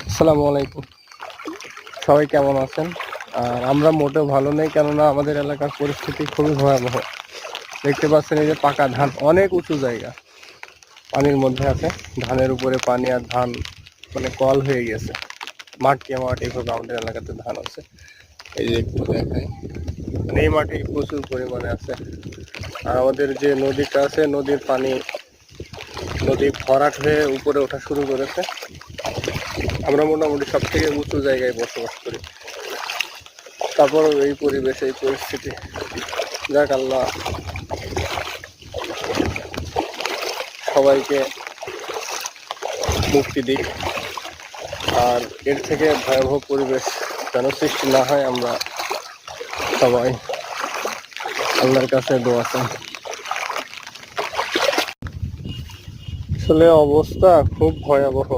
আসসালামু আলাইকুম। সবাই কেমন আছেন? আর আমরা মোটেও ভালো নেই, কেননা আমাদের এলাকার পরিস্থিতি খুবই ভয়াবহ। দেখতে পাচ্ছেন এই যে পাকা ধান, অনেক উঁচু জায়গা পানির মধ্যে আছে। ধানের উপরে পানি, আর ধান মানে কল হয়ে গেছে। মাঠকে মাঠ এইভাবে আমাদের এলাকাতে ধান আছে। এই যে একটু দেখাই, মানে এই মাঠে প্রচুর পরিমাণে আছে। আর আমাদের যে নদীটা আছে, নদী ভরাট হয়ে উপরে ওঠা শুরু করেছে। আমরা মোটামুটি সব থেকে উঁচু জায়গায় বসবাস করি, তারপরও এই পরিবেশ, এই পরিস্থিতি। যাক, আল্লাহ সবাইকে মুক্তি দিক। আর এর থেকে ভয়াবহ পরিবেশ যেন সৃষ্টি না হয়, আমরা সবাই আল্লাহর কাছে দোয়া চাই। আসলে অবস্থা খুব ভয়াবহ।